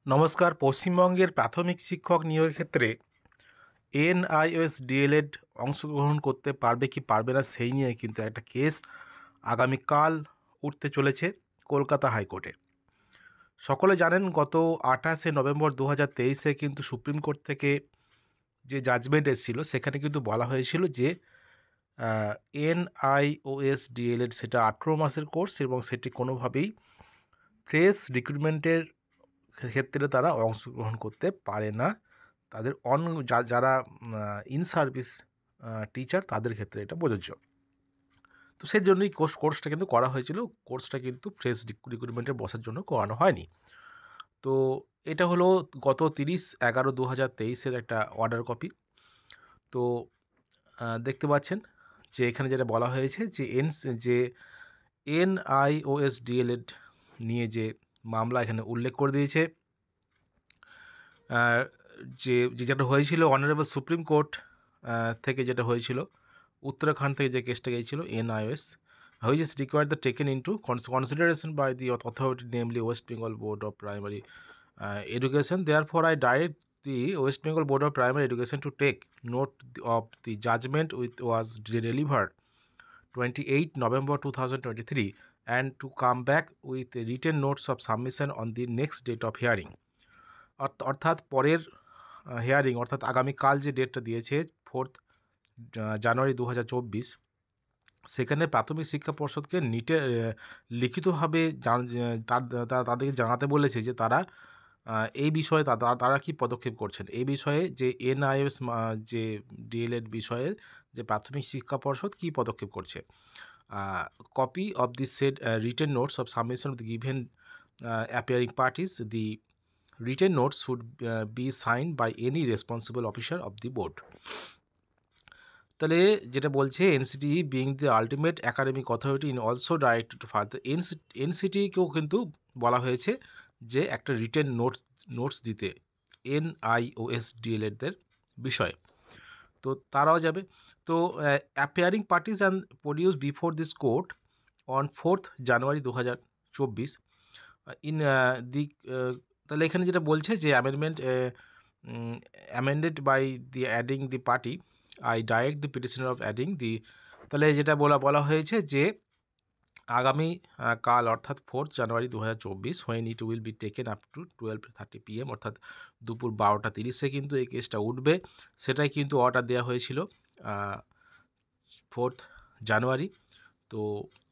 নমস্কার। পশ্চিমবঙ্গের প্রাথমিক শিক্ষক নিয়োগের ক্ষেত্রে এনআইওএস ডিএলএড অংশগ্রহণ করতে পারবে কি পারবে না সেই নিয়ে কিন্তু একটা কেস আগামীকাল উঠতে চলেছে কলকাতা হাইকোর্টে। সকলে জানেন গত 28শে নভেম্বর 2023-এ কিন্তু সুপ্রিম কোর্ট থেকে যে জাজমেন্ট এসেছিল সেখানে কিন্তু বলা হয়েছিল যে এনআইওএস ডিএলএড সেটা 18 মাসের কোর্স এবং সেটি কোনোভাবেই ফ্রেশ রিক্রুটমেন্টের ক্ষেত্রে তারা অংশগ্রহণ করতে পারে না। তাদের যারা ইন সার্ভিস টিচার তাদের ক্ষেত্রে এটা প্রযোজ্য। তো সেই জন্যই কোর্সটা কিন্তু করা হয়েছিল। কোর্সটা কিন্তু ফ্রেশ রিক্রুটমেন্টে বসার জন্য করানো হয়নি। তো এটা হলো গত 30/11/2023-এর একটা অর্ডার কপি। তো দেখতে পাচ্ছেন যে এখানে যেটা বলা হয়েছে যে এনআইওএস ডিএলএড নিয়ে যে মামলা এখানে উল্লেখ করে দিয়েছে, যেটা হয়েছিল অনারেবল সুপ্রিম কোর্ট থেকে যেটা হয়েছিল, উত্তরাখণ্ড থেকে যে কেসটা গিয়েছিল NIOS, which is required the taken into consideration by the authority, namely West Bengal Board of Primary Education. Therefore, I direct the West Bengal Board of Primary Education to take note of the judgment which was delivered 28 November 2023 and to come back with written notes of submission on the next date of hearing. অর্থাৎ পরের hearing অর্থাৎ আগামীকাল যে ডেটটা দিয়েছে 4 জানুয়ারি 2024, সেখানে প্রাথমিক শিক্ষা পর্ষদকে লিখিতভাবে তাদেরকে জানাতে বলেছে যে তারা এই বিষয়ে তারা কী পদক্ষেপ করছেন, এই বিষয়ে যে এনআইওএস যে ডিএলএড বিষয়ে যে প্রাথমিক শিক্ষা পর্ষদ কী পদক্ষেপ করছে। Copy of the said written notes of submission of the given appearing parties, the written notes should be signed by any responsible officer of the board. তাহলে যেটা বলছে NCT being the ultimate academic authority in also directed to further, এনসিটিকেও কিন্তু বলা হয়েছে যে একটা written notes দিতে এনআইওএস ডিএলএডদের বিষয়ে। তো তারাও যাবে। তো appearing parties and produce before this court on 4th January 2024 in the তাহলে এখানে যেটা বলছে যে amended by the adding the party, I direct the petitioner of adding the, তাহলে যেটা বলা হয়েছে যে আগামী কাল অর্থাৎ 4th January 2024 when it will be taken up to 12:30 PM, অর্থাৎ দুপুর 12:30-এ কিন্তু এই কেসটা উঠবে। সেটাই কিন্তু অর্ডার দেওয়া হয়েছিল 4th জানুয়ারি। তো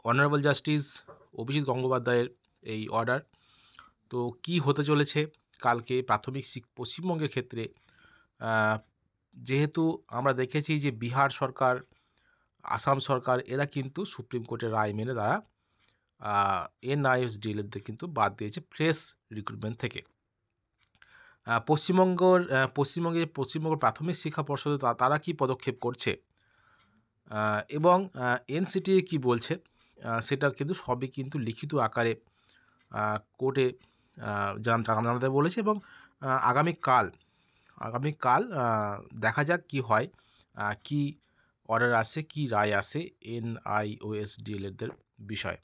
অনারেবল জাস্টিস অভিজিৎ গঙ্গোপাধ্যায়ের এই অর্ডার। তো কি হতে চলেছে কালকে প্রাথমিক পশ্চিমবঙ্গের ক্ষেত্রে, যেহেতু আমরা দেখেছি যে বিহার সরকার, আসাম সরকার এরা কিন্তু সুপ্রিম কোর্টের রায় মেনে তারা এনআইওএস ডিএলএডদের কিন্তু বাদ দিয়েছে ফ্রেশ রিক্রুটমেন্ট থেকে। পশ্চিমবঙ্গের প্রাথমিক শিক্ষা পর্ষদে তারা কি পদক্ষেপ করছে এবং এনসিটি কি বলছে সেটা কিন্তু সবই কিন্তু লিখিত আকারে কোর্টে জানাতে বলেছে। এবং আগামীকাল দেখা যাক কি হয়, কি অর্ডার আসে, কি রায় আসে এনআইওএস ডিএলএডদের বিষয়ে।